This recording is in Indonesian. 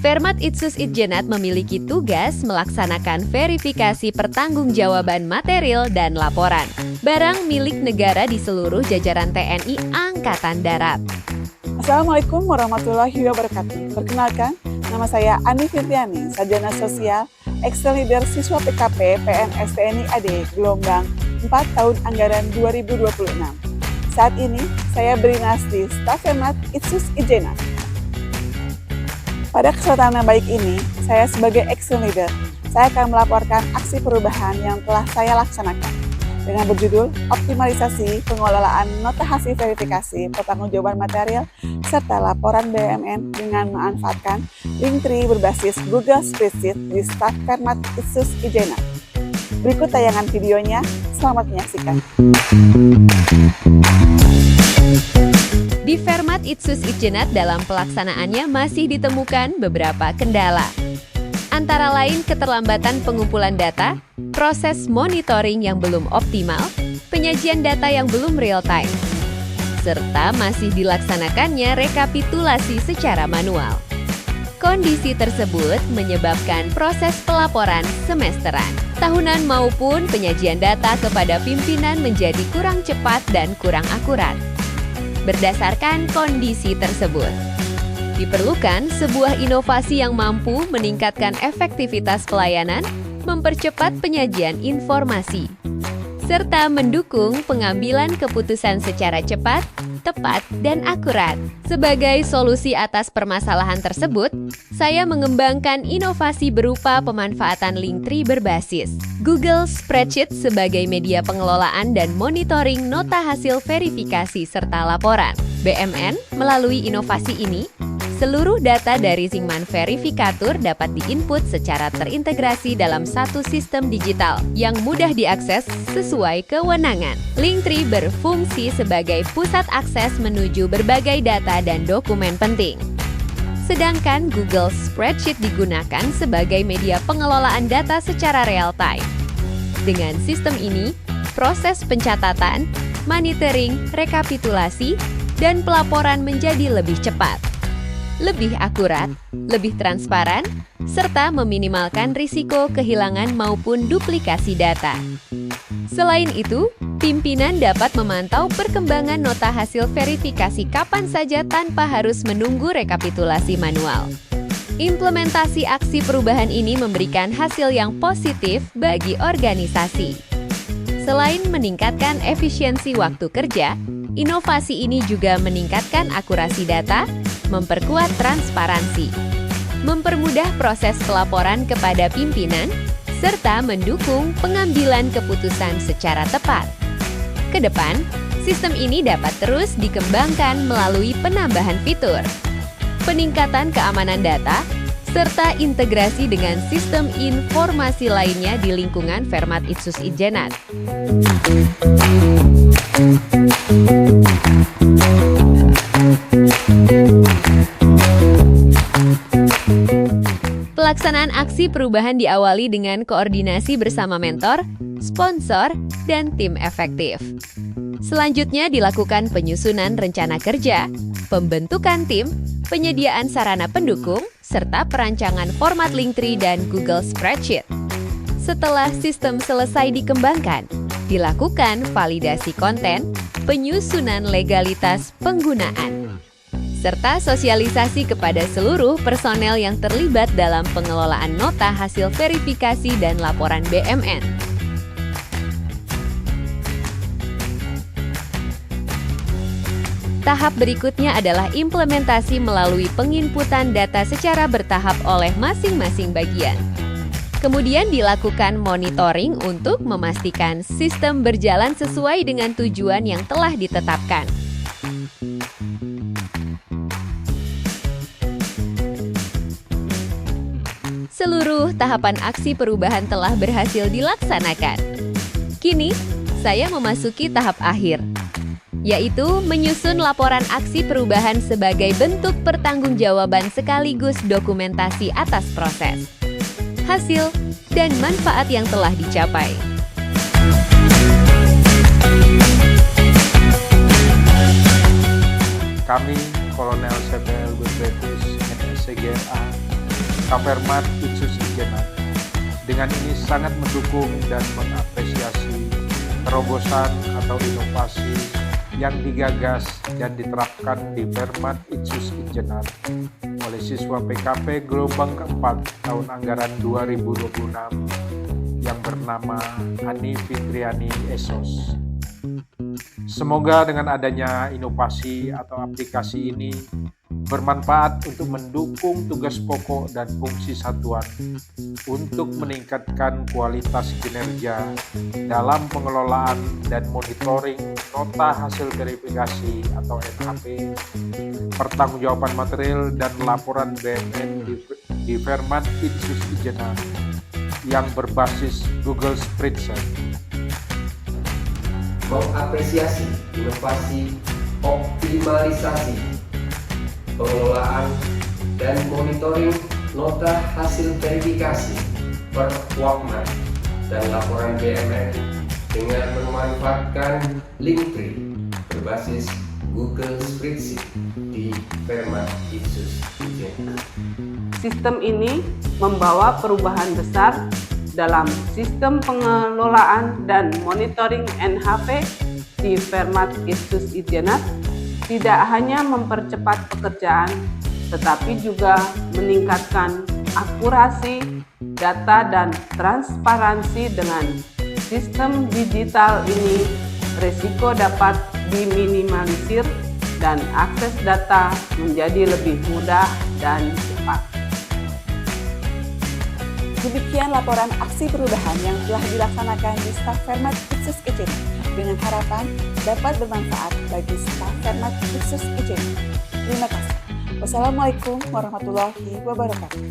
Vermat Itsus Itjenat memiliki tugas melaksanakan verifikasi pertanggungjawaban material dan laporan barang milik negara di seluruh jajaran TNI Angkatan Darat. Assalamualaikum warahmatullahi wabarakatuh. Perkenalkan, nama saya Andi Firtiani, Sarjana Sosial, Excel Leader Siswa PKP PNS TNI AD Gelombang 4 tahun anggaran 2026. Saat ini, saya berinas di Staf Vermat Itsus Itjenat. Pada kesempatan yang baik ini, saya sebagai Action Leader, saya akan melaporkan aksi perubahan yang telah saya laksanakan dengan berjudul Optimalisasi Pengelolaan Nota Hasil Verifikasi Pertanggungjawaban Material serta Laporan BUMN dengan memanfaatkan Linktree berbasis Google Spreadsheet di Staf Vermat Itsus Itjenat. Berikut tayangan videonya, selamat menyaksikan. Di Vermat Itsus Itjenat dalam pelaksanaannya masih ditemukan beberapa kendala. Antara lain keterlambatan pengumpulan data, proses monitoring yang belum optimal, penyajian data yang belum real-time, serta masih dilaksanakannya rekapitulasi secara manual. Kondisi tersebut menyebabkan proses pelaporan semesteran, tahunan maupun penyajian data kepada pimpinan menjadi kurang cepat dan kurang akurat. Berdasarkan kondisi tersebut, diperlukan sebuah inovasi yang mampu meningkatkan efektivitas pelayanan, mempercepat penyajian informasi, serta mendukung pengambilan keputusan secara cepat, tepat, dan akurat. Sebagai solusi atas permasalahan tersebut, saya mengembangkan inovasi berupa pemanfaatan Linktree berbasis Google Spreadsheet sebagai media pengelolaan dan monitoring nota hasil verifikasi serta laporan BUMN. Melalui inovasi ini, seluruh data dari Zingman Verifikatur dapat diinput secara terintegrasi dalam satu sistem digital yang mudah diakses sesuai kewenangan. Linktree berfungsi sebagai pusat akses menuju berbagai data dan dokumen penting. Sedangkan Google Spreadsheet digunakan sebagai media pengelolaan data secara real-time. Dengan sistem ini, proses pencatatan, monitoring, rekapitulasi, dan pelaporan menjadi lebih cepat, lebih akurat, lebih transparan, serta meminimalkan risiko kehilangan maupun duplikasi data. Selain itu, pimpinan dapat memantau perkembangan nota hasil verifikasi kapan saja tanpa harus menunggu rekapitulasi manual. Implementasi aksi perubahan ini memberikan hasil yang positif bagi organisasi. Selain meningkatkan efisiensi waktu kerja, inovasi ini juga meningkatkan akurasi data, memperkuat transparansi, mempermudah proses pelaporan kepada pimpinan, serta mendukung pengambilan keputusan secara tepat. Ke depan, sistem ini dapat terus dikembangkan melalui penambahan fitur, peningkatan keamanan data, serta integrasi dengan sistem informasi lainnya di lingkungan Vermat Itsus Itjenat. Pelaksanaan aksi perubahan diawali dengan koordinasi bersama mentor, sponsor, dan tim efektif. Selanjutnya dilakukan penyusunan rencana kerja, pembentukan tim, penyediaan sarana pendukung, serta perancangan format Linktree dan Google Spreadsheet. Setelah sistem selesai dikembangkan, dilakukan validasi konten, penyusunan legalitas penggunaan, serta sosialisasi kepada seluruh personel yang terlibat dalam pengelolaan nota hasil verifikasi dan laporan BUMN. Tahap berikutnya adalah implementasi melalui penginputan data secara bertahap oleh masing-masing bagian. Kemudian dilakukan monitoring untuk memastikan sistem berjalan sesuai dengan tujuan yang telah ditetapkan. Seluruh tahapan aksi perubahan telah berhasil dilaksanakan. Kini, saya memasuki tahap akhir, yaitu menyusun laporan aksi perubahan sebagai bentuk pertanggungjawaban sekaligus dokumentasi atas proses, hasil, dan manfaat yang telah dicapai. Kami, Kolonel CPL Berbetis NSCGRA, Kafermat Itsus Ijenat, dengan ini sangat mendukung dan mengapresiasi terobosan atau inovasi yang digagas dan diterapkan di Fermat Itsus Ijenat oleh siswa PKP gelombang keempat tahun anggaran 2026 yang bernama Ani Fitriani Esos. Semoga dengan adanya inovasi atau aplikasi ini bermanfaat untuk mendukung tugas pokok dan fungsi satuan untuk meningkatkan kualitas kinerja dalam pengelolaan dan monitoring nota hasil verifikasi atau NHV, pertanggungjawaban material dan laporan BMN di Fermat Itsus Ijenat yang berbasis Google Spreadsheet. Mengapresiasi inovasi optimalisasi pengelolaan dan monitoring nota hasil verifikasi per Wakmat dan laporan BMN dengan memanfaatkan Linktree berbasis Google Spreadsheet di Fermat Itsus Ijenat. Sistem ini membawa perubahan besar dalam sistem pengelolaan dan monitoring NHV di Fermat Itsus Ijenat, tidak hanya mempercepat pekerjaan, tetapi juga meningkatkan akurasi data dan transparansi. Dengan sistem digital ini, risiko dapat diminimalisir dan akses data menjadi lebih mudah dan cepat. Demikian laporan aksi perubahan yang telah dilaksanakan di staf Fermat Itsus Ijenat dengan harapan dapat bermanfaat bagi staf Fermat Itsus Ijenat. Terima kasih. Wassalamualaikum warahmatullahi wabarakatuh.